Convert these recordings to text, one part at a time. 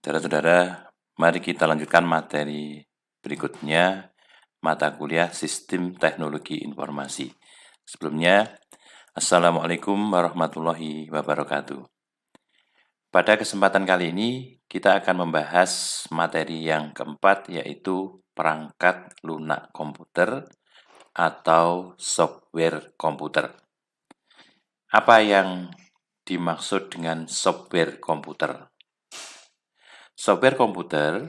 Saudara-saudara, mari kita lanjutkan materi berikutnya, mata kuliah Sistem Teknologi Informasi. Sebelumnya, Assalamualaikum warahmatullahi wabarakatuh. Pada kesempatan kali ini, kita akan membahas materi yang keempat, yaitu perangkat lunak komputer atau software komputer. Apa yang dimaksud dengan software komputer? Software komputer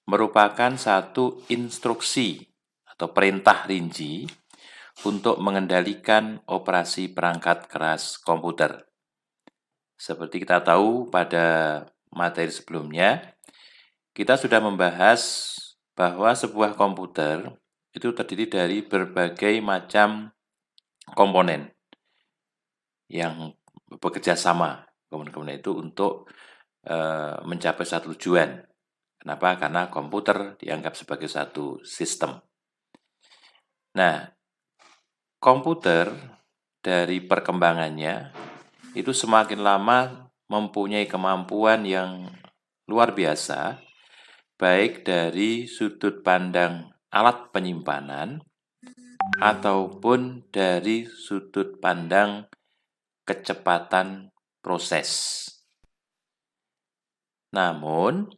merupakan satu instruksi atau perintah rinci untuk mengendalikan operasi perangkat keras komputer. Seperti kita tahu pada materi sebelumnya, kita sudah membahas bahwa sebuah komputer itu terdiri dari berbagai macam komponen yang bekerja sama. Komponen-komponen itu untuk mencapai satu tujuan. Kenapa? Karena komputer dianggap sebagai satu sistem. Nah, komputer dari perkembangannya itu semakin lama mempunyai kemampuan yang luar biasa, baik dari sudut pandang alat penyimpanan ataupun dari sudut pandang kecepatan proses. Namun,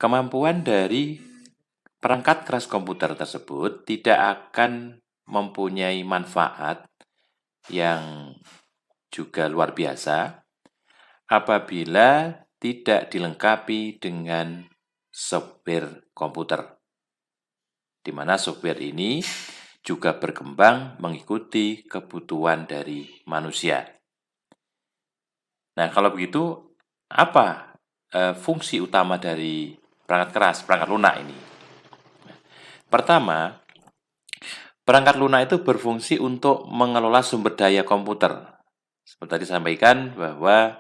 kemampuan dari perangkat keras komputer tersebut tidak akan mempunyai manfaat yang juga luar biasa apabila tidak dilengkapi dengan software komputer, di mana software ini juga berkembang mengikuti kebutuhan dari manusia. Nah, kalau begitu, apa fungsi utama dari perangkat keras, perangkat lunak ini? Pertama, perangkat lunak itu berfungsi untuk mengelola sumber daya komputer. Seperti tadi disampaikan bahwa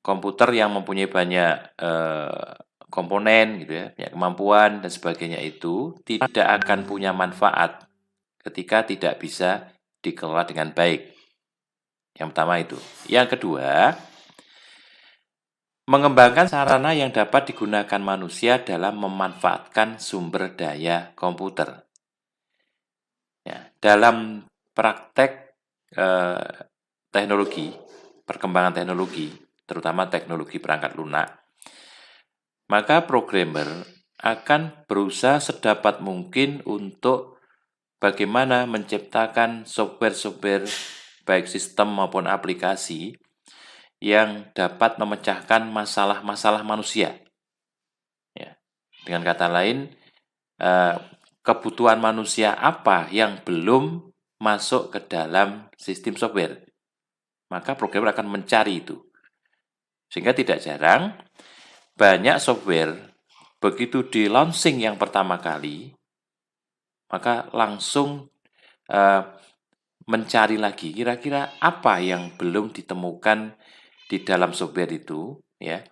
komputer yang mempunyai banyak komponen, gitu ya, banyak kemampuan dan sebagainya itu tidak akan punya manfaat ketika tidak bisa dikelola dengan baik. Yang pertama itu. Yang kedua, mengembangkan sarana yang dapat digunakan manusia dalam memanfaatkan sumber daya komputer. Ya, dalam praktek teknologi, perkembangan teknologi, terutama teknologi perangkat lunak, maka programmer akan berusaha sedapat mungkin untuk bagaimana menciptakan software-software, baik sistem maupun aplikasi, yang dapat memecahkan masalah-masalah manusia. Ya. Dengan kata lain, kebutuhan manusia apa yang belum masuk ke dalam sistem software, maka programmer akan mencari itu. Sehingga tidak jarang, banyak software begitu di launching yang pertama kali, maka langsung mencari lagi kira-kira apa yang belum ditemukan di dalam software itu, ya,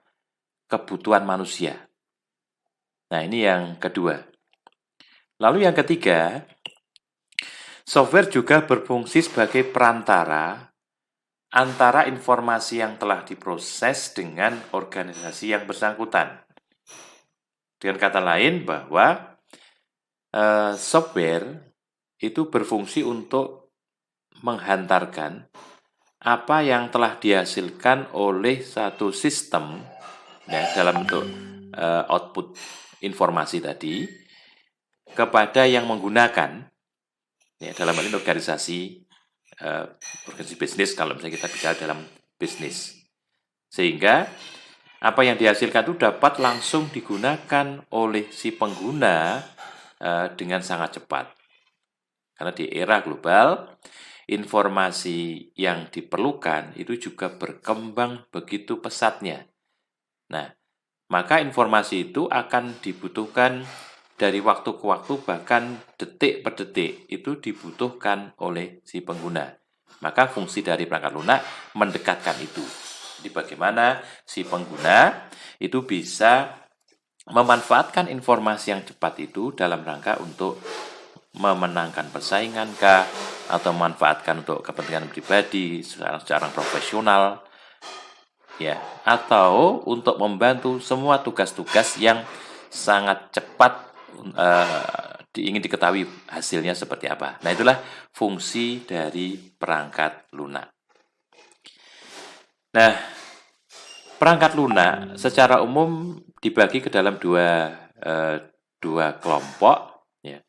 kebutuhan manusia. Nah, ini yang kedua. Lalu yang ketiga, software juga berfungsi sebagai perantara antara informasi yang telah diproses dengan organisasi yang bersangkutan. Dengan kata lain bahwa software itu berfungsi untuk menghantarkan apa yang telah dihasilkan oleh satu sistem, ya, dalam bentuk output informasi tadi kepada yang menggunakan, ya, dalam hal ini organisasi bisnis, kalau misalnya kita bicara dalam bisnis, sehingga apa yang dihasilkan itu dapat langsung digunakan oleh si pengguna dengan sangat cepat. Karena di era global, informasi yang diperlukan itu juga berkembang begitu pesatnya. Nah, maka informasi itu akan dibutuhkan dari waktu ke waktu, bahkan detik per detik itu dibutuhkan oleh si pengguna. Maka fungsi dari perangkat lunak mendekatkan itu. Jadi bagaimana si pengguna itu bisa memanfaatkan informasi yang cepat itu dalam rangka untuk memenangkan persaingan kah, atau memanfaatkan untuk kepentingan pribadi secara profesional, ya, atau untuk membantu semua tugas-tugas yang sangat cepat ingin diketahui hasilnya seperti apa. Nah, itulah fungsi dari perangkat lunak. Nah, perangkat lunak secara umum dibagi ke dalam dua kelompok. Ya.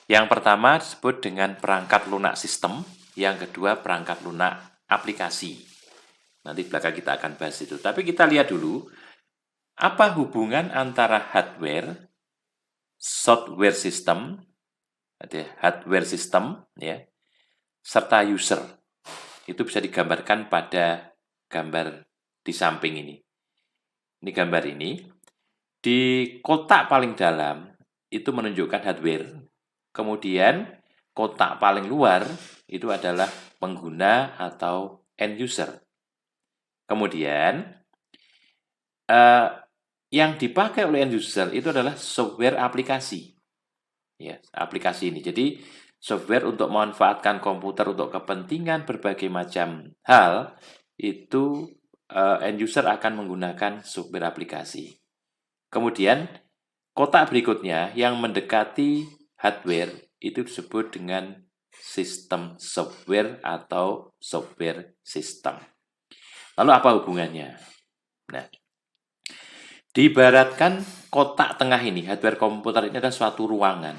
Yang pertama disebut dengan perangkat lunak sistem, yang kedua perangkat lunak aplikasi. Nanti belakang kita akan bahas itu. Tapi kita lihat dulu, apa hubungan antara software system, hardware system, ya, serta user. Itu bisa digambarkan pada gambar di samping ini. Ini gambar ini. Di kotak paling dalam itu menunjukkan hardware. Kemudian kotak paling luar itu adalah pengguna atau end user. Kemudian yang dipakai oleh end user itu adalah software aplikasi. Ya, aplikasi ini. Jadi software untuk memanfaatkan komputer untuk kepentingan berbagai macam hal itu end user akan menggunakan software aplikasi. Kemudian kotak berikutnya yang mendekati hardware itu disebut dengan sistem software atau software system. Lalu apa hubungannya? Nah, diibaratkan kotak tengah ini, hardware komputer ini adalah suatu ruangan.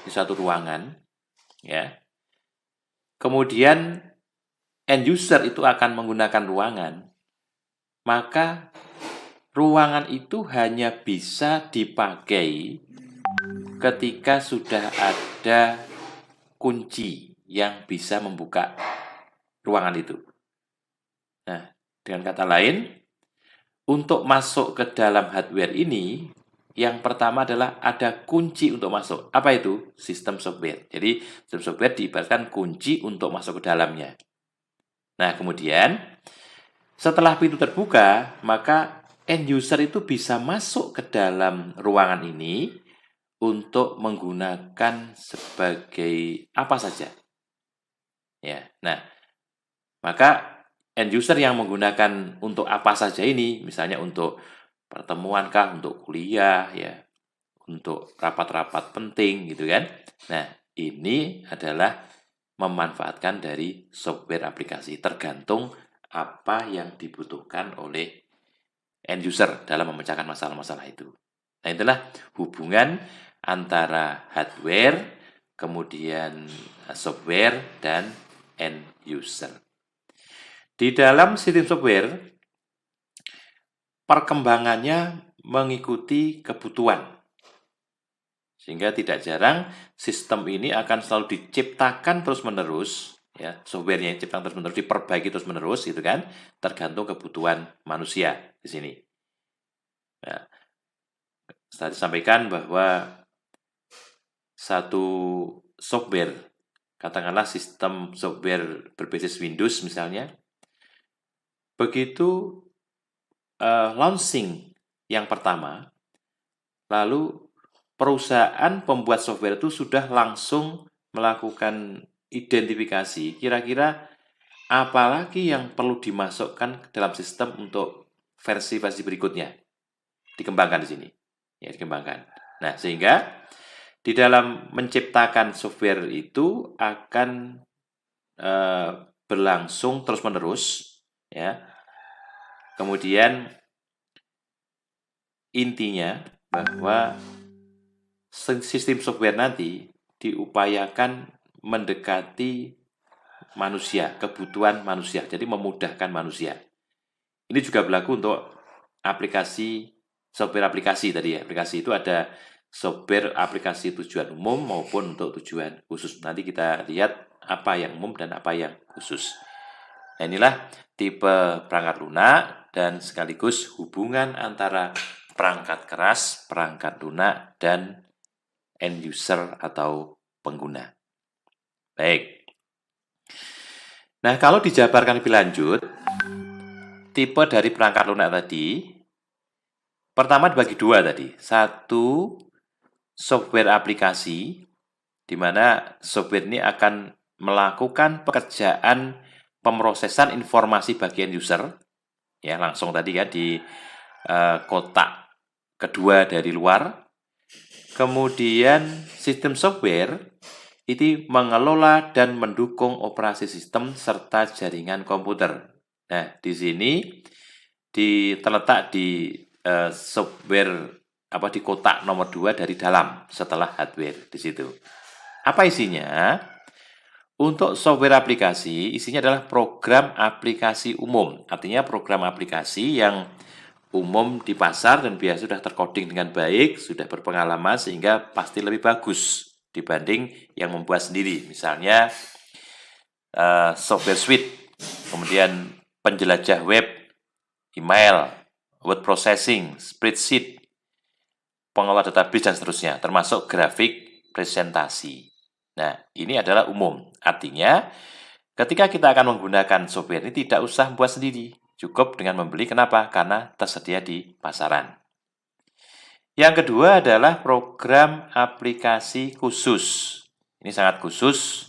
Di suatu ruangan, ya. Kemudian end user itu akan menggunakan ruangan. Maka ruangan itu hanya bisa dipakai ketika sudah ada kunci yang bisa membuka ruangan itu. Nah, dengan kata lain, untuk masuk ke dalam hardware ini, yang pertama adalah ada kunci untuk masuk. Apa itu? Sistem software. Jadi, sistem software diibaratkan kunci untuk masuk ke dalamnya. Nah, kemudian setelah pintu terbuka, maka end user itu bisa masuk ke dalam ruangan ini untuk menggunakan sebagai apa saja. Ya. Nah, maka end user yang menggunakan untuk apa saja ini, misalnya untuk pertemuan kah, untuk kuliah, ya, untuk rapat-rapat penting gitu kan. Nah, ini adalah memanfaatkan dari software aplikasi, tergantung apa yang dibutuhkan oleh end user dalam memecahkan masalah-masalah itu. Nah, itulah hubungan antara hardware, kemudian software, dan end user. Di dalam sistem software, perkembangannya mengikuti kebutuhan. Sehingga tidak jarang sistem ini akan selalu diciptakan terus-menerus, ya, softwarenya diciptakan terus-menerus, diperbaiki terus-menerus, gitu kan, tergantung kebutuhan manusia di sini. Ya. Saya sampaikan bahwa satu software, katakanlah sistem software berbasis Windows misalnya, begitu launching yang pertama, lalu perusahaan pembuat software itu sudah langsung melakukan identifikasi kira-kira apalagi yang perlu dimasukkan ke dalam sistem untuk versi-versi berikutnya. Dikembangkan di sini. Ya, dikembangkan. Nah, sehingga di dalam menciptakan software itu akan berlangsung terus-menerus, ya. Kemudian intinya bahwa sistem software nanti diupayakan mendekati manusia, kebutuhan manusia, jadi memudahkan manusia. Ini juga berlaku untuk aplikasi, software aplikasi tadi ya. Aplikasi itu ada software aplikasi tujuan umum maupun untuk tujuan khusus. Nanti kita lihat apa yang umum dan apa yang khusus. Nah, inilah tipe perangkat lunak dan sekaligus hubungan antara perangkat keras, perangkat lunak, dan end user atau pengguna. Baik. Nah, kalau dijabarkan lebih lanjut, tipe dari perangkat lunak tadi, pertama dibagi dua tadi. Satu, software aplikasi, di mana software ini akan melakukan pekerjaan pemrosesan informasi bagian user, ya langsung tadi ya di kotak kedua dari luar. Kemudian sistem software itu mengelola dan mendukung operasi sistem serta jaringan komputer. Nah, di sini terletak di software di kotak nomor 2 dari dalam setelah hardware di situ. Apa isinya? Untuk software aplikasi, isinya adalah program aplikasi umum. Artinya program aplikasi yang umum di pasar dan biasa sudah tercoding dengan baik, sudah berpengalaman sehingga pasti lebih bagus dibanding yang membuat sendiri. Misalnya software suite, kemudian penjelajah web, email, word processing, spreadsheet, pengelola database dan seterusnya, termasuk grafik presentasi. Nah, ini adalah umum. Artinya, ketika kita akan menggunakan software ini tidak usah buat sendiri. Cukup dengan membeli. Kenapa? Karena tersedia di pasaran. Yang kedua adalah program aplikasi khusus. Ini sangat khusus.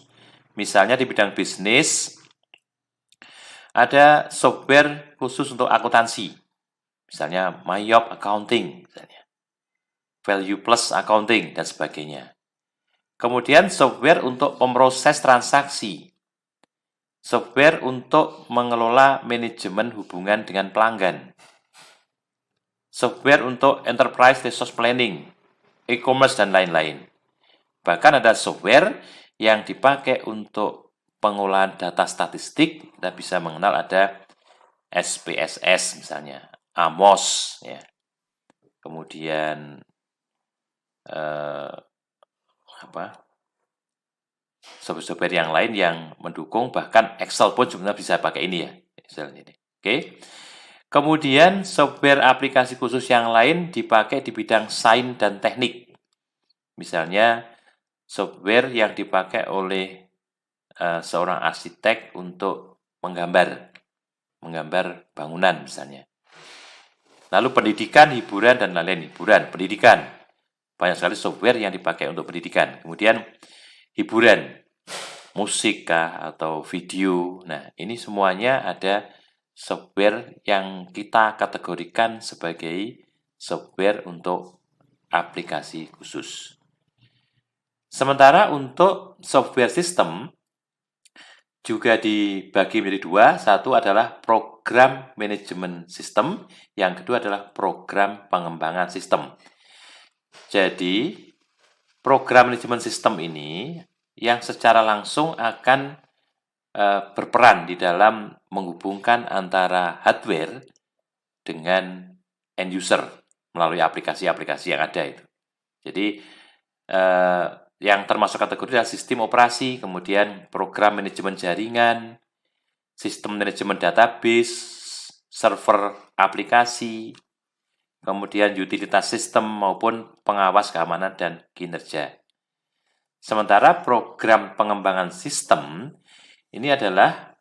Misalnya di bidang bisnis, ada software khusus untuk akuntansi. Misalnya MyYob Accounting, misalnya Value Plus Accounting, dan sebagainya. Kemudian software untuk memproses transaksi. Software untuk mengelola manajemen hubungan dengan pelanggan. Software untuk enterprise resource planning, e-commerce, dan lain-lain. Bahkan ada software yang dipakai untuk pengolahan data statistik. Kita bisa mengenal ada SPSS misalnya, Amos, ya. Kemudian software yang lain yang mendukung, bahkan Excel pun sebenarnya bisa pakai ini ya, Excel ini. Oke. Kemudian software aplikasi khusus yang lain dipakai di bidang sains dan teknik. Misalnya software yang dipakai oleh seorang arsitek untuk menggambar bangunan misalnya. Lalu pendidikan, hiburan, dan lain-lain. Pendidikan. Banyak sekali software yang dipakai untuk pendidikan. Kemudian hiburan, musik atau video. Nah, ini semuanya ada software yang kita kategorikan sebagai software untuk aplikasi khusus. Sementara untuk software system juga dibagi menjadi dua. Satu adalah program manajemen sistem, yang kedua adalah program pengembangan sistem. Jadi, program manajemen sistem ini yang secara langsung akan berperan di dalam menghubungkan antara hardware dengan end user melalui aplikasi-aplikasi yang ada itu. Jadi, yang termasuk kategori adalah sistem operasi, kemudian program manajemen jaringan, sistem manajemen database, server aplikasi, kemudian utilitas sistem maupun pengawas keamanan dan kinerja. Sementara program pengembangan sistem ini adalah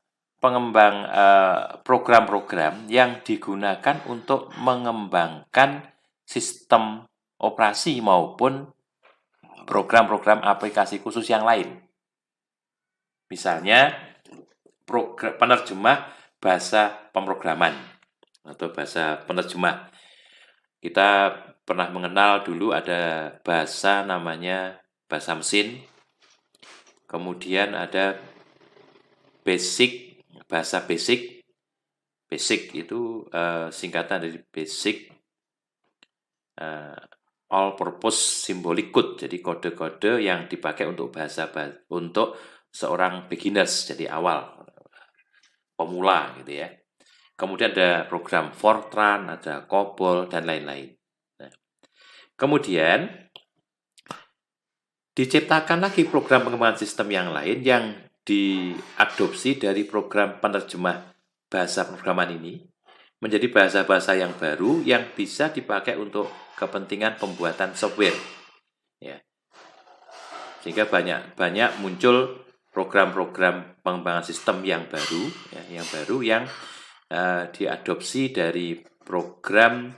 program-program yang digunakan untuk mengembangkan sistem operasi maupun program-program aplikasi khusus yang lain. Misalnya penerjemah bahasa pemrograman atau bahasa penerjemah. Kita pernah mengenal dulu ada bahasa namanya bahasa mesin. Kemudian ada bahasa basic. Basic itu singkatan dari basic all purpose symbolic code. Jadi kode-kode yang dipakai untuk untuk seorang beginners, jadi awal, pemula gitu ya. Kemudian ada program Fortran, ada COBOL, dan lain-lain. Nah, kemudian diciptakan lagi program pengembangan sistem yang lain yang diadopsi dari program penerjemah bahasa programan ini menjadi bahasa-bahasa yang baru yang bisa dipakai untuk kepentingan pembuatan software. Ya. Sehingga banyak muncul program-program pengembangan sistem yang baru, yang diadopsi dari program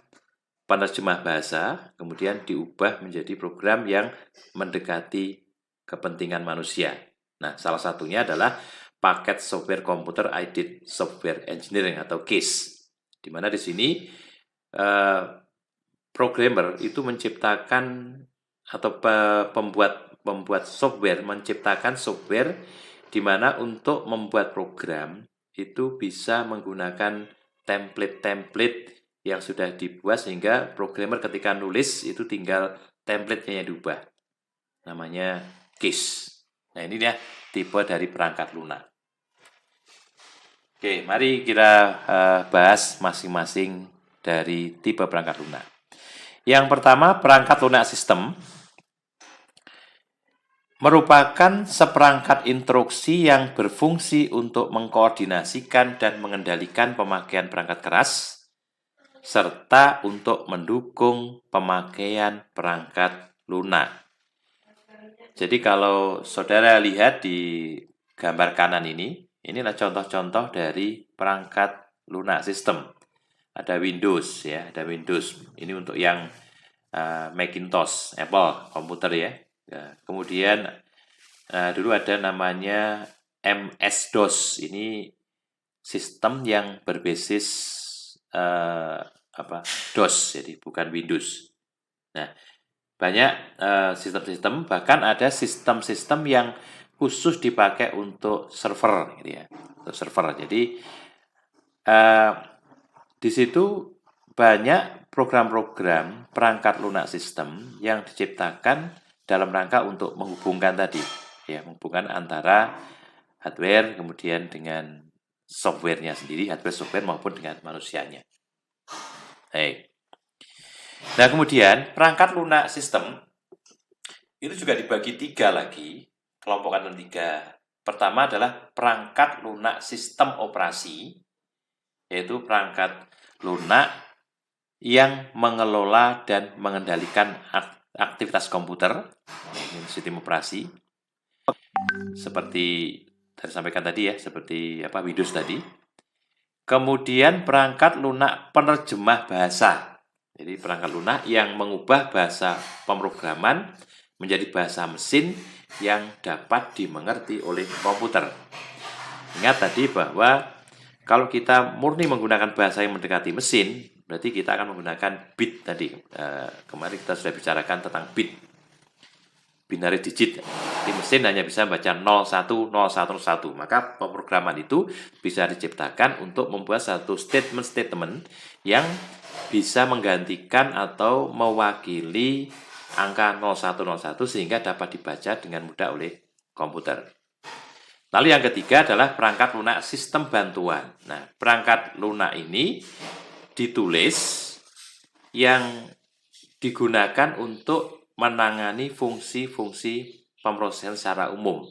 penerjemah bahasa, kemudian diubah menjadi program yang mendekati kepentingan manusia. Nah, salah satunya adalah paket software computer aided software engineering atau CASE. Di mana di sini programmer itu menciptakan atau pembuat software menciptakan software di mana untuk membuat program itu bisa menggunakan template-template yang sudah dibuat sehingga programmer ketika nulis itu tinggal template-nya yang diubah. Namanya case. Nah, ini dia tipe dari perangkat lunak. Oke, mari kita bahas masing-masing dari tipe perangkat lunak. Yang pertama, perangkat lunak sistem merupakan seperangkat instruksi yang berfungsi untuk mengkoordinasikan dan mengendalikan pemakaian perangkat keras, serta untuk mendukung pemakaian perangkat lunak. Jadi kalau saudara lihat di gambar kanan inilah contoh-contoh dari perangkat lunak sistem. Ada Windows ya, ada Windows. Ini untuk yang Macintosh, Apple komputer ya. Kemudian dulu ada namanya MS-DOS. Ini sistem yang berbasis DOS, jadi bukan Windows. Nah, banyak sistem-sistem, bahkan ada sistem-sistem yang khusus dipakai untuk server, gitu ya, untuk server. Jadi di situ banyak program-program perangkat lunak sistem yang diciptakan dalam rangka untuk menghubungkan tadi, ya, menghubungkan antara hardware kemudian dengan softwarenya sendiri, hardware software maupun dengan manusianya. Hey. Nah, kemudian perangkat lunak sistem itu juga dibagi 3 lagi, kelompokan 3. Pertama adalah perangkat lunak sistem operasi, yaitu perangkat lunak yang mengelola dan mengendalikan aktivitas komputer, sistem operasi, seperti saya sampaikan tadi ya, seperti Windows tadi. Kemudian perangkat lunak penerjemah bahasa, jadi perangkat lunak yang mengubah bahasa pemrograman menjadi bahasa mesin yang dapat dimengerti oleh komputer. Ingat tadi bahwa kalau kita murni menggunakan bahasa yang mendekati mesin, berarti kita akan menggunakan bit tadi. Kemarin kita sudah bicarakan tentang bit, binary digit. Di mesin hanya bisa baca 010101. Maka pemrograman itu bisa diciptakan untuk membuat satu statement-statement yang bisa menggantikan atau mewakili angka 0101 sehingga dapat dibaca dengan mudah oleh komputer. Lalu yang ketiga adalah perangkat lunak sistem bantuan. Nah, perangkat lunak ini ditulis yang digunakan untuk menangani fungsi-fungsi pemrosesan secara umum.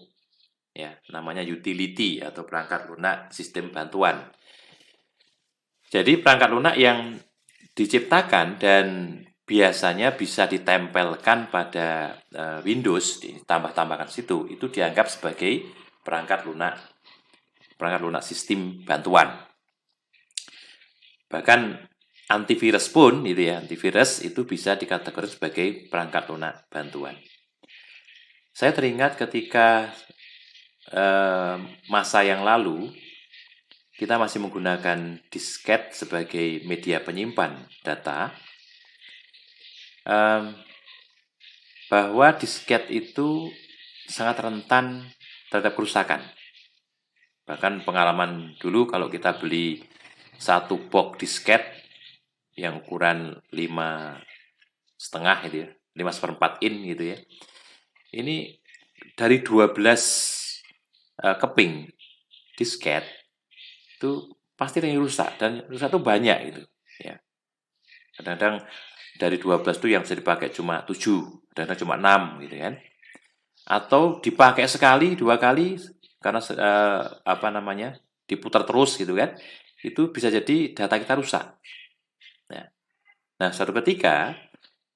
Ya, namanya utility atau perangkat lunak sistem bantuan. Jadi perangkat lunak yang diciptakan dan biasanya bisa ditempelkan pada Windows, ditambah-tambahkan situ, itu dianggap sebagai perangkat lunak sistem bantuan. Bahkan antivirus pun antivirus itu bisa dikategorikan sebagai perangkat lunak bantuan. Saya teringat ketika masa yang lalu kita masih menggunakan disket sebagai media penyimpan data, bahwa disket itu sangat rentan terhadap kerusakan. Bahkan pengalaman dulu kalau kita beli satu box disket yang ukuran 5,5 gitu ya, 5/4 in gitu ya. Ini dari 12 keping disket itu pasti yang rusak, dan rusak itu banyak gitu ya. Kadang-kadang dari 12 itu yang bisa dipakai cuma 7, kadang-kadang cuma 6 gitu kan. Atau dipakai sekali, 2 kali karena diputar terus gitu kan, itu bisa jadi data kita rusak. Nah, suatu ketika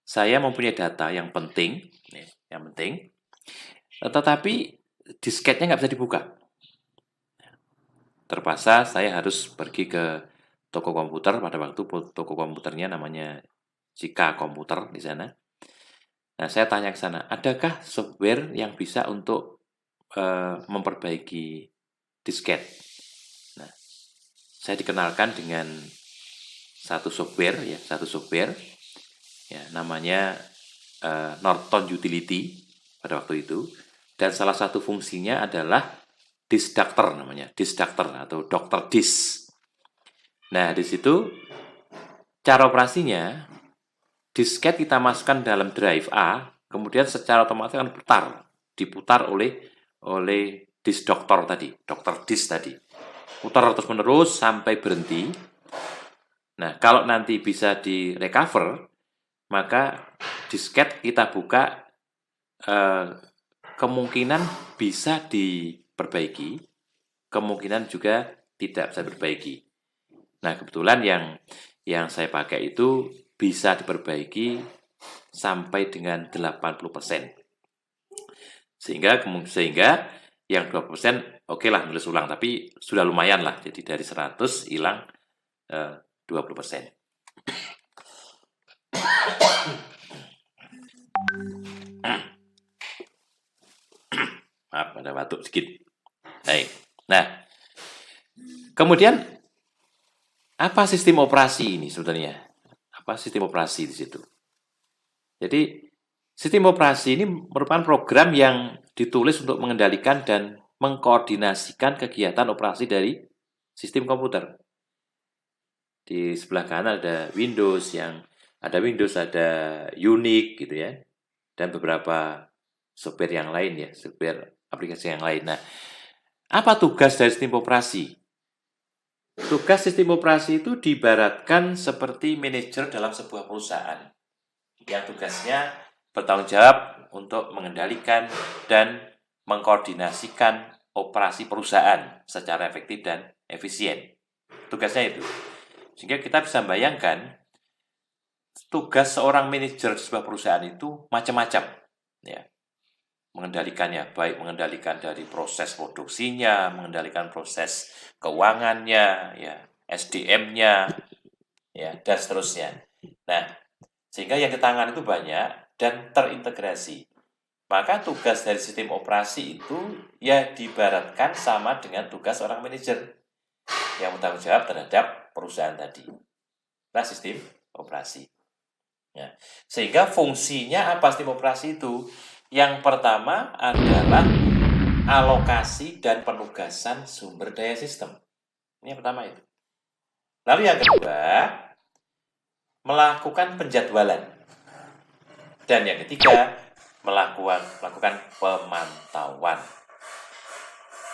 saya mempunyai data yang penting, tetapi disketnya nggak bisa dibuka. Terpaksa saya harus pergi ke toko komputer, pada waktu toko komputernya namanya Cika Komputer di sana. Nah, saya tanya ke sana, adakah software yang bisa untuk memperbaiki disket? Nah, saya dikenalkan dengan satu software ya, namanya Norton Utility pada waktu itu, dan salah satu fungsinya adalah disk doctor, namanya disk doctor atau dokter disk. Nah, di situ cara operasinya, disket kita masukkan dalam drive A, kemudian secara otomatis akan diputar oleh disk dokter tadi, dokter disk tadi. Putar terus-menerus sampai berhenti. Nah, kalau nanti bisa di-recover, maka disket kita buka, kemungkinan bisa diperbaiki, kemungkinan juga tidak bisa diperbaiki. Nah, kebetulan yang saya pakai itu bisa diperbaiki sampai dengan 80%. Sehingga yang 20% oke lah nulis ulang, tapi sudah lumayan lah. Jadi dari 100 hilang 20%. Maaf, ada batuk sedikit. Baik. Nah, kemudian apa sistem operasi ini sebenarnya? Apa sistem operasi di situ? Jadi, sistem operasi ini merupakan program yang ditulis untuk mengendalikan dan mengkoordinasikan kegiatan operasi dari sistem komputer. Di sebelah kanan ada Windows, ada Unix gitu ya, dan beberapa software yang lain ya, software aplikasi yang lain. Nah, apa tugas dari sistem operasi? Tugas sistem operasi itu diibaratkan seperti manajer dalam sebuah perusahaan yang tugasnya bertanggung jawab untuk mengendalikan dan mengkoordinasikan operasi perusahaan secara efektif dan efisien. Tugasnya itu. Sehingga kita bisa bayangkan tugas seorang manajer di sebuah perusahaan itu macam-macam. Ya. Mengendalikannya, baik mengendalikan dari proses produksinya, mengendalikan proses keuangannya, ya, SDM-nya, ya, dan seterusnya. Nah, sehingga yang ditangani itu banyak dan terintegrasi. Maka tugas dari sistem operasi itu ya diibaratkan sama dengan tugas orang manajer yang bertanggung jawab terhadap perusahaan tadi. Nah, sistem operasi. Ya. Sehingga fungsinya apa sistem operasi itu? Yang pertama adalah alokasi dan penugasan sumber daya sistem. Ini yang pertama itu. Lalu yang kedua, melakukan penjadwalan. Dan yang ketiga, melakukan pemantauan.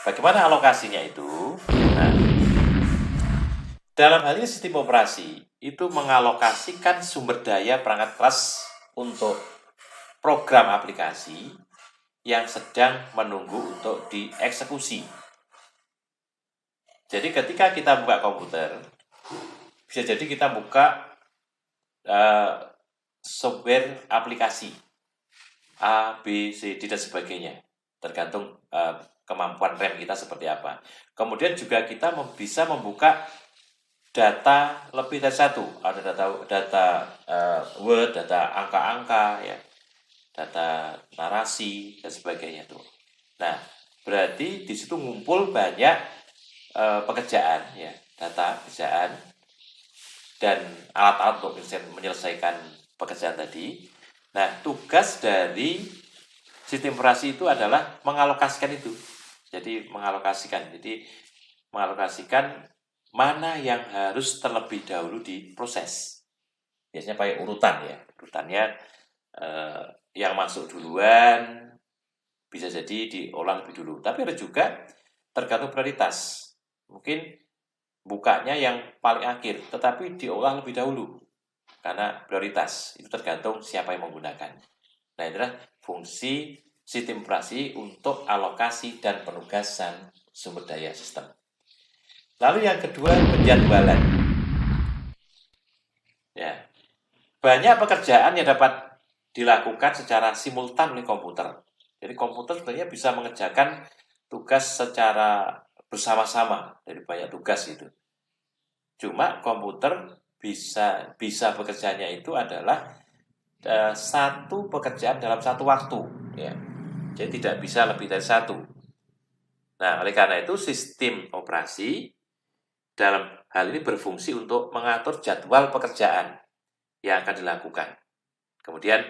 Bagaimana alokasinya itu? Nah, dalam hal ini sistem operasi itu mengalokasikan sumber daya perangkat keras untuk program aplikasi yang sedang menunggu untuk dieksekusi. Jadi ketika kita buka komputer, bisa jadi kita buka software aplikasi A, B, C, D, dan sebagainya. Tergantung kemampuan RAM kita seperti apa. Kemudian juga kita bisa membuka data lebih dari satu. Ada data Word, data angka-angka, ya, data narasi, dan sebagainya tuh. Nah, berarti di situ ngumpul banyak pekerjaan, ya, data pekerjaan dan alat-alat untuk menyelesaikan pekerjaan tadi. Nah, tugas dari sistem operasi itu adalah mengalokasikan itu. Jadi mengalokasikan mana yang harus terlebih dahulu diproses. Biasanya pakai urutan ya. Urutannya yang masuk duluan bisa jadi diolah lebih dulu. Tapi ada juga tergantung prioritas. Mungkin bukanya yang paling akhir, tetapi diolah lebih dahulu. Karena prioritas, itu tergantung siapa yang menggunakan. Nah, inilah fungsi sistem operasi untuk alokasi dan penugasan sumber daya sistem. Lalu yang kedua, penjadwalan. Ya. Banyak pekerjaan yang dapat dilakukan secara simultan oleh komputer. Jadi komputer sebenarnya bisa mengerjakan tugas secara bersama-sama dari banyak tugas itu. Cuma komputer bisa bekerjanya itu adalah satu pekerjaan dalam satu waktu, ya. Jadi tidak bisa lebih dari satu. Nah, oleh karena itu sistem operasi dalam hal ini berfungsi untuk mengatur jadwal pekerjaan yang akan dilakukan. Kemudian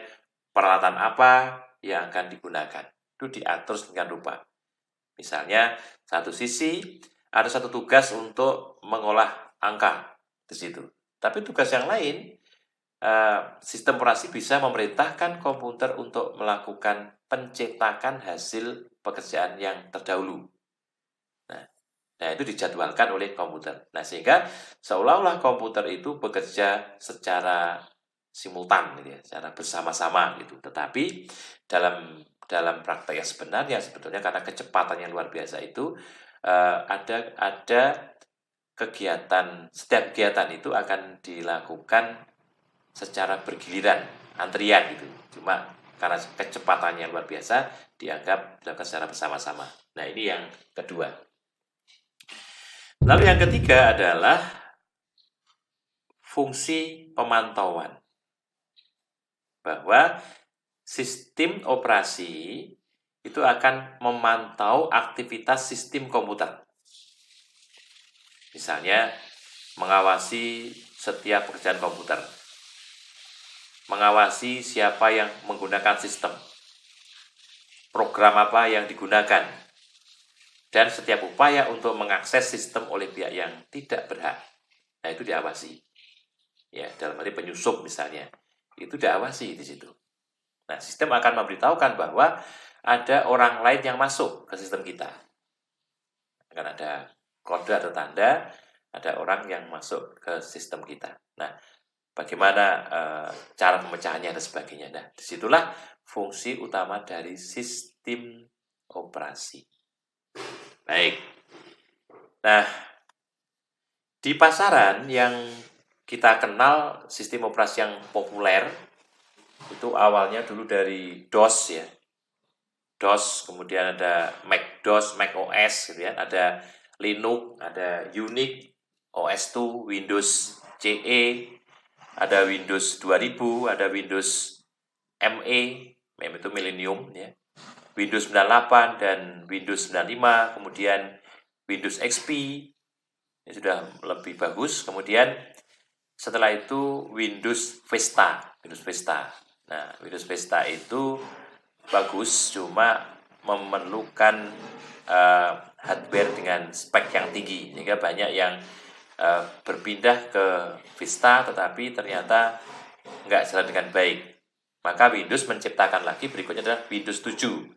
peralatan apa yang akan digunakan. Itu diatur sedemikian rupa. Misalnya, satu sisi ada satu tugas untuk mengolah angka di situ. Tapi tugas yang lain, sistem operasi bisa memerintahkan komputer untuk melakukan pencetakan hasil pekerjaan yang terdahulu. Nah, itu dijadwalkan oleh komputer. Nah, sehingga seolah-olah komputer itu bekerja secara simultan, gitu ya, secara bersama-sama gitu. Tetapi dalam praktek yang sebenarnya sebetulnya karena kecepatan yang luar biasa itu ada kegiatan, setiap kegiatan itu akan dilakukan secara bergiliran, antrian gitu. Cuma karena kecepatannya yang luar biasa dianggap dilakukan secara bersama-sama. Nah, ini yang kedua. Lalu yang ketiga adalah fungsi pemantauan. Bahwa sistem operasi itu akan memantau aktivitas sistem komputer. Misalnya, mengawasi setiap pekerjaan komputer. Mengawasi siapa yang menggunakan sistem. Program apa yang digunakan. Dan setiap upaya untuk mengakses sistem oleh pihak yang tidak berhak. Nah, itu diawasi. Ya, dalam hal ini penyusup misalnya. Itu diawasi di situ. Nah, sistem akan memberitahukan bahwa ada orang lain yang masuk ke sistem kita. Akan ada kode atau tanda, ada orang yang masuk ke sistem kita. Nah, bagaimana cara pemecahannya dan sebagainya. Nah, disitulah fungsi utama dari sistem operasi. Baik. Nah, di pasaran yang kita kenal sistem operasi yang populer, itu awalnya dulu dari DOS ya. DOS, kemudian ada Mac-DOS, Mac OS gitu ya, ada Linux, ada Unix, OS2, Windows CE, ada Windows 2000, ada Windows ME, itu Millennium ya. Windows 98 dan Windows 95, kemudian Windows XP, ini sudah lebih bagus. Kemudian setelah itu Windows Vista. Nah, Windows Vista itu bagus, cuma memerlukan hardware dengan spek yang tinggi, sehingga banyak yang berpindah ke Vista, tetapi ternyata nggak jalan dengan baik. Maka Windows menciptakan lagi berikutnya adalah Windows 7.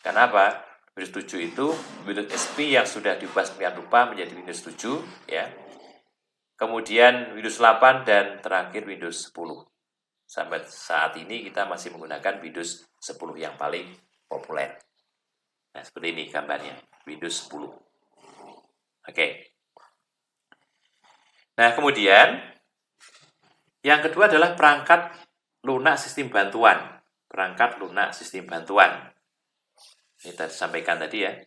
Kenapa? Windows 7 itu Windows XP yang sudah diubah sedemikian rupa menjadi Windows 7 ya. Kemudian Windows 8 dan terakhir Windows 10. Sampai saat ini kita masih menggunakan Windows 10 yang paling populer. Nah, seperti ini gambarnya, Windows 10. Oke. Nah, kemudian yang kedua adalah perangkat lunak sistem bantuan. Perangkat lunak sistem bantuan. Ini tadi sampaikan tadi ya.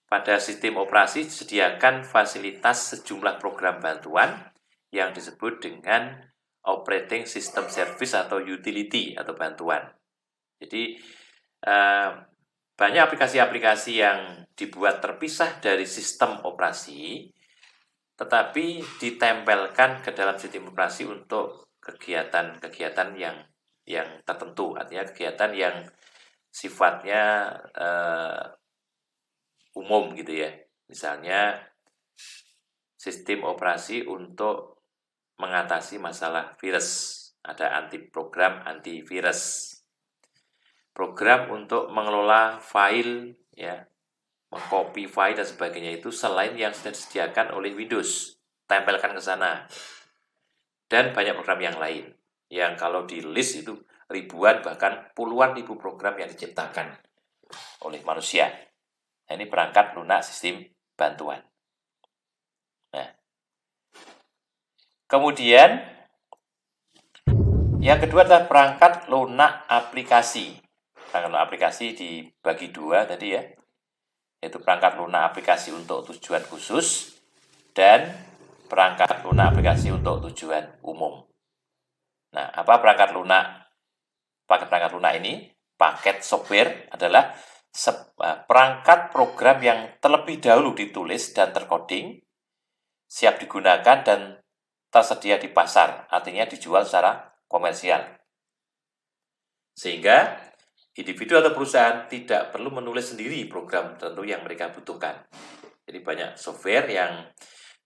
Pada sistem operasi disediakan fasilitas sejumlah program bantuan yang disebut dengan operating system service atau utility atau bantuan. Jadi banyak aplikasi-aplikasi yang dibuat terpisah dari sistem operasi, tetapi ditempelkan ke dalam sistem operasi untuk kegiatan-kegiatan yang tertentu, artinya kegiatan yang sifatnya umum gitu ya. Misalnya sistem operasi untuk mengatasi masalah virus, ada program antivirus. Program untuk mengelola file ya, mengcopy file dan sebagainya itu selain yang sudah disediakan oleh Windows, tempelkan ke sana. Dan banyak program yang lain yang kalau di list itu ribuan bahkan puluhan ribu program yang diciptakan oleh manusia. Nah, ini perangkat lunak sistem bantuan. Nah, kemudian yang kedua adalah perangkat lunak aplikasi. Perangkat lunak aplikasi dibagi dua tadi ya, yaitu perangkat lunak aplikasi untuk tujuan khusus dan perangkat lunak aplikasi untuk tujuan umum. Nah, apa perangkat lunak? Perangkat lunak ini, paket software adalah perangkat program yang terlebih dahulu ditulis dan tercoding siap digunakan dan tersedia di pasar, artinya dijual secara komersial. Sehingga individu atau perusahaan tidak perlu menulis sendiri program tertentu yang mereka butuhkan. Jadi banyak software yang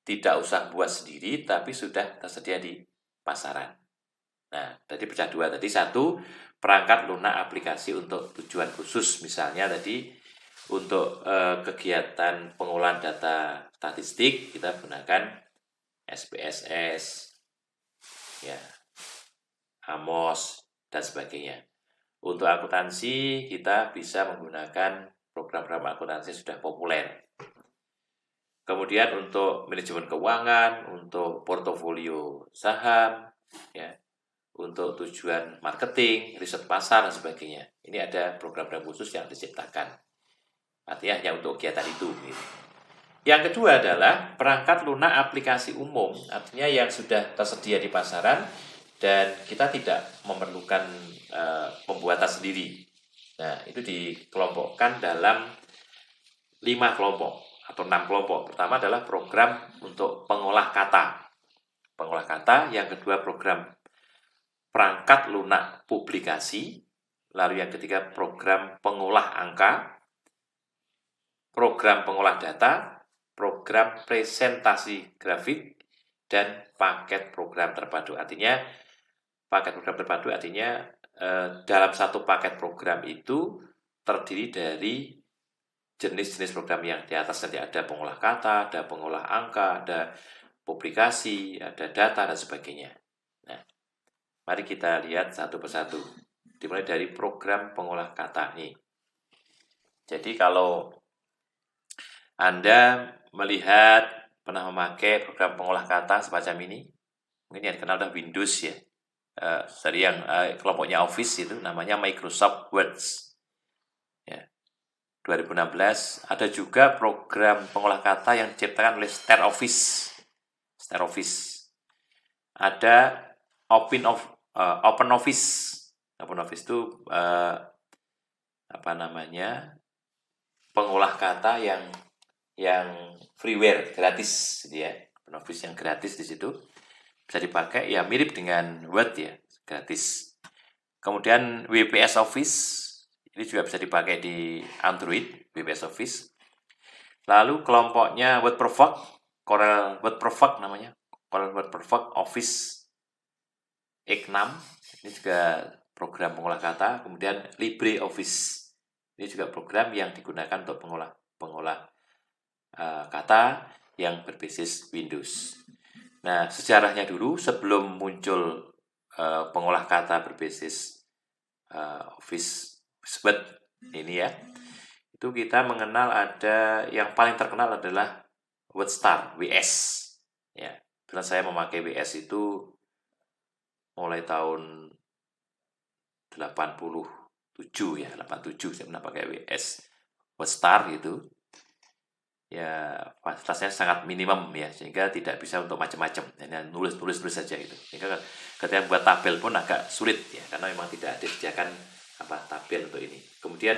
tidak usah buat sendiri, tapi sudah tersedia di pasaran. Nah, tadi pecah dua. Tadi satu, perangkat lunak aplikasi untuk tujuan khusus. Misalnya tadi untuk kegiatan pengolahan data statistik, kita gunakan SPSS, ya, AMOS, dan sebagainya. Untuk akuntansi, kita bisa menggunakan program-program akuntansi yang sudah populer. Kemudian untuk manajemen keuangan, untuk portofolio saham, ya, untuk tujuan marketing, riset pasar, dan sebagainya. Ini ada program-program khusus yang diciptakan. Artinya hanya untuk kegiatan itu. Yang kedua adalah perangkat lunak aplikasi umum, artinya yang sudah tersedia di pasaran dan kita tidak memerlukan pembuatan sendiri. Nah, itu dikelompokkan dalam 5 kelompok atau 6 kelompok. Pertama adalah program untuk pengolah kata. Pengolah kata, yang kedua program perangkat lunak publikasi, lalu yang ketiga program pengolah angka, program pengolah data, program presentasi grafik, dan paket program terpadu. Artinya paket program terpadu artinya dalam satu paket program itu terdiri dari jenis-jenis program yang di atas nanti ada pengolah kata, ada pengolah angka, ada publikasi, ada data, dan sebagainya. Nah, mari kita lihat satu persatu. Dimulai dari program pengolah kata nih. Jadi kalau Anda melihat pernah memakai program pengolah kata semacam ini, mungkin yang dikenal dengan Windows ya. Dari yang kelompoknya Office itu namanya Microsoft Word. Ya. 2016 ada juga program pengolah kata yang diciptakan oleh StareOffice. Ada OpenOffice. OpenOffice itu pengolah kata yang freeware, gratis gitu ya. OpenOffice yang gratis di situ bisa dipakai, ya mirip dengan Word ya, gratis. Kemudian WPS Office, ini juga bisa dipakai di Android, WPS Office. Lalu kelompoknya WordPerfect, Corel WordPerfect namanya, Corel WordPerfect Office X6, ini juga program pengolah kata. Kemudian LibreOffice, ini juga program yang digunakan untuk pengolah kata yang berbasis Windows. Nah, sejarahnya dulu sebelum muncul pengolah kata berbasis Office Word ini ya, itu kita mengenal ada yang paling terkenal adalah WordStar, WS. Ya, karena saya memakai WS itu mulai tahun 87 ya, 87 saya pernah pakai WS WordStar gitu. Ya fasilitasnya sangat minimum ya, sehingga tidak bisa untuk macam-macam, hanya nulis saja gitu. Sehingga ketika buat tabel pun agak sulit ya, karena memang tidak disediakan tabel untuk ini. Kemudian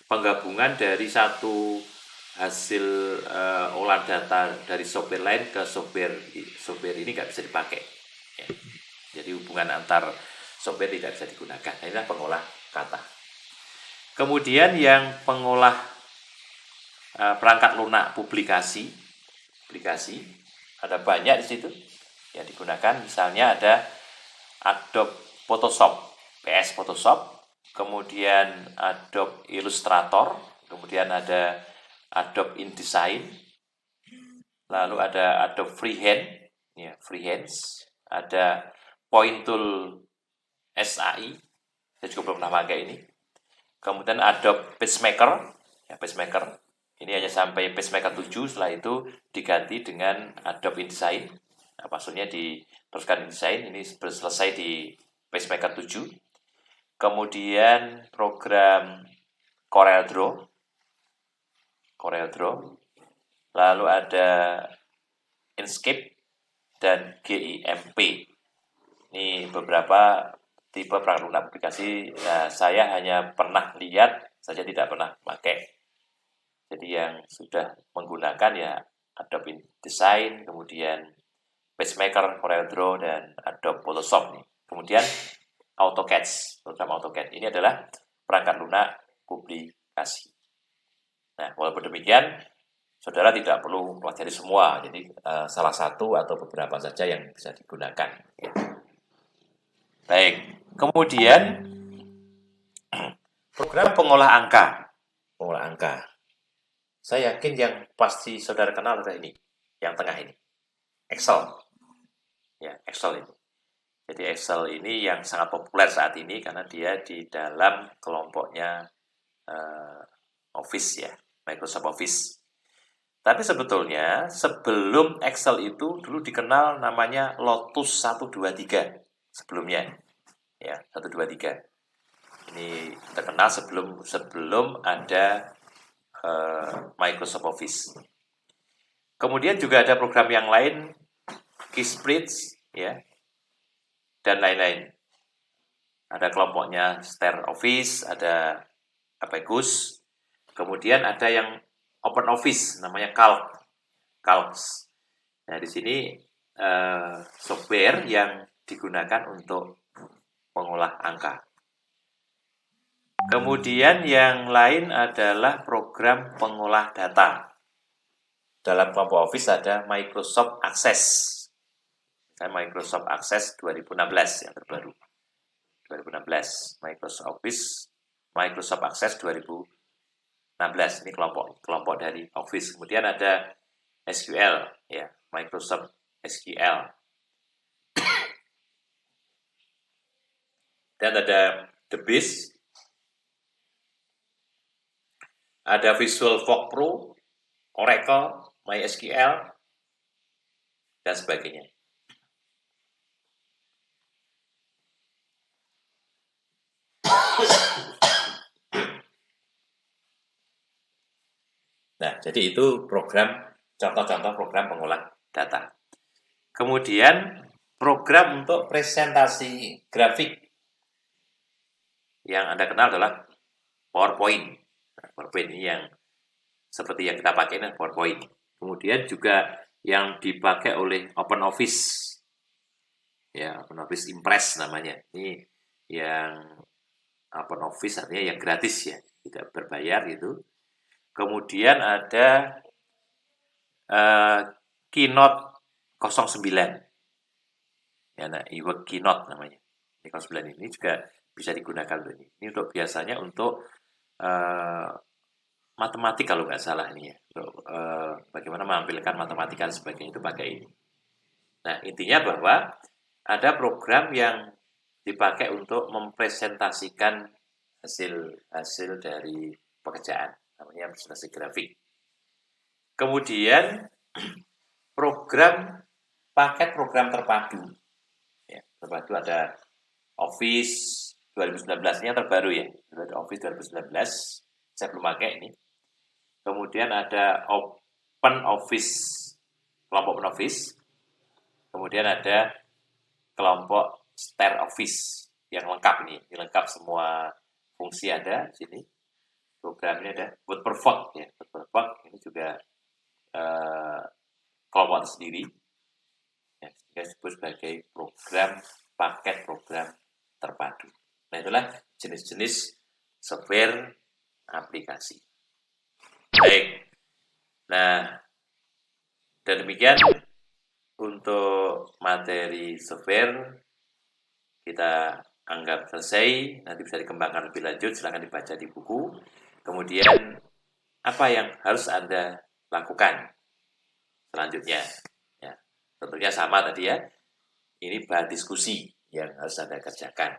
penggabungan dari satu hasil olahan data dari software lain ke software ini nggak bisa dipakai ya. Jadi hubungan antar software tidak bisa digunakan. Nah, inilah pengolah kata. Kemudian yang pengolah perangkat lunak publikasi ada banyak di situ yang digunakan. Misalnya ada Adobe Photoshop, PS Photoshop, kemudian Adobe Illustrator, kemudian ada Adobe InDesign, lalu ada Adobe Freehand, ya Freehands, ada Point Tool SAI, saya juga belum pernah pakai ini. Kemudian Adobe PageMaker, ya PageMaker. Ini hanya sampai PageMaker 7, setelah itu diganti dengan Adobe InDesign. Nah, maksudnya diteruskan InDesign, ini selesai di PageMaker 7. Kemudian program CorelDRAW. Lalu ada Inkscape dan GIMP. Ini beberapa tipe perangkat lunak aplikasi. Nah, saya hanya pernah lihat saja, tidak pernah pakai. Jadi yang sudah menggunakan ya Adobe InDesign, kemudian PageMaker, CorelDRAW, dan Adobe Photoshop nih. Kemudian AutoCAD, program AutoCAD. Ini adalah perangkat lunak publikasi. Nah, walaupun demikian, saudara tidak perlu pelajari semua, jadi salah satu atau beberapa saja yang bisa digunakan. Ya. Baik, kemudian program pengolah angka. Pengolah angka. Saya yakin yang pasti saudara kenal adalah ini, yang tengah ini, Excel. Ya, Excel ini. Jadi Excel ini yang sangat populer saat ini karena dia di dalam kelompoknya Office ya, Microsoft Office. Tapi sebetulnya sebelum Excel itu dulu dikenal namanya Lotus 123 sebelumnya. Ya, 123. Ini terkenal sebelum ada Microsoft Office. Kemudian juga ada program yang lain, Keyspreads ya, dan lain-lain. Ada kelompoknya Stare Office, ada Abacus. Kemudian ada yang Open Office, namanya Calcs. Nah, di sini software yang digunakan untuk mengolah angka. Kemudian yang lain adalah program pengolah data. Dalam kelompok Office ada Microsoft Access. Microsoft Access 2016 yang terbaru. 2016 Microsoft Access 2016 ini kelompok dari Office. Kemudian ada SQL ya, Microsoft SQL. Dan ada The Beast, ada Visual Force Pro, Oracle, MySQL, dan sebagainya. Nah, jadi itu contoh-contoh program pengolah data. Kemudian program untuk presentasi grafik yang Anda kenal adalah PowerPoint. PowerPoint ini yang seperti yang kita pakai ini PowerPoint. Kemudian juga yang dipakai oleh OpenOffice. Ya, OpenOffice Impress namanya. Ini yang OpenOffice artinya yang gratis ya, tidak berbayar gitu. Kemudian ada Keynote 09. Ya, nah, e-work Keynote namanya. 09 ini juga bisa digunakan untuk ini. Ini untuk biasanya untuk matematik kalau nggak salah ini ya. Untuk bagaimana menampilkan matematika dan sebagainya itu pakai ini. Nah, intinya bahwa ada program yang dipakai untuk mempresentasikan hasil dari pekerjaan, namanya presentasi grafik. Kemudian paket program terpadu. Ya, terpadu ada Office 2019 ini yang terbaru ya, ada Office 2019. Saya belum pakai ini. Kemudian ada Open Office, kelompok Open Office. Kemudian ada kelompok Stare Office yang lengkap ini lengkap semua fungsi ada di sini. Program ini ada WordPerfect ya, WordPerfect ini juga kelompok tersendiri. Ya, disebut sebagai paket program terpadu. Nah, itulah jenis-jenis software aplikasi. Baik. Nah, dan demikian untuk materi software kita anggap selesai. Nanti bisa dikembangkan lebih lanjut, silakan dibaca di buku. Kemudian apa yang harus Anda lakukan selanjutnya? Ya, tentunya sama tadi ya. Ini bahan diskusi yang harus Anda kerjakan.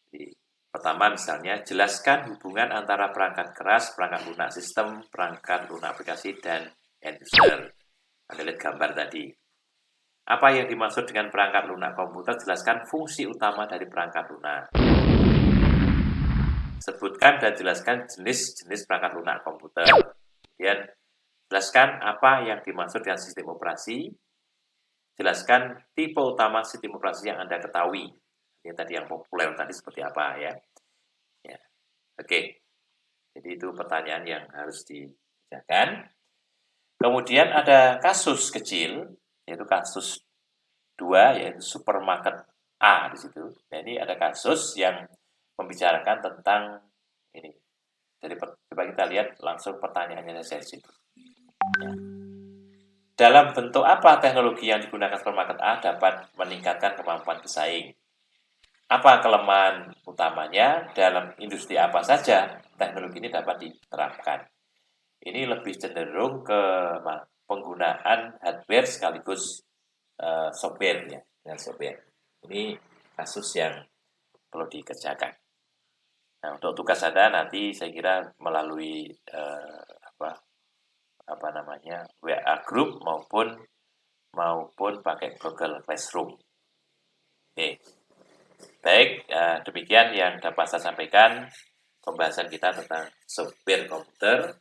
Jadi, pertama misalnya, jelaskan hubungan antara perangkat keras, perangkat lunak sistem, perangkat lunak aplikasi, dan end user. Anda lihat gambar tadi. Apa yang dimaksud dengan perangkat lunak komputer? Jelaskan fungsi utama dari perangkat lunak. Sebutkan dan jelaskan jenis-jenis perangkat lunak komputer. Kemudian, jelaskan apa yang dimaksud dengan sistem operasi. Jelaskan tipe utama sistem operasi yang Anda ketahui. Ini tadi yang populer tadi seperti apa ya. Ya. Oke. Jadi itu pertanyaan yang harus dikerjakan. Kemudian ada kasus kecil, yaitu kasus 2, yaitu supermarket A di situ. Nah, ini ada kasus yang membicarakan tentang ini. Jadi coba kita lihat langsung pertanyaannya saya di situ. Ya. Dalam bentuk apa teknologi yang digunakan supermarket A dapat meningkatkan kemampuan pesaing? Apa kelemahan utamanya, dalam industri apa saja teknologi ini dapat diterapkan? Ini lebih cenderung ke penggunaan hardware sekaligus software ya, dengan software. Ini kasus yang perlu dikerjakan. Nah, untuk tugas Anda nanti saya kira melalui apa namanya WA group maupun pakai Google Classroom. Oke. Baik, demikian yang dapat saya sampaikan pembahasan kita tentang software komputer.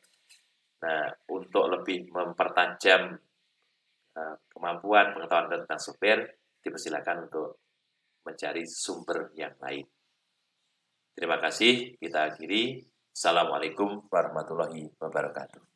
Nah, untuk lebih mempertajam kemampuan pengetahuan tentang software, dipersilakan untuk mencari sumber yang lain. Terima kasih, kita akhiri. Assalamualaikum warahmatullahi wabarakatuh.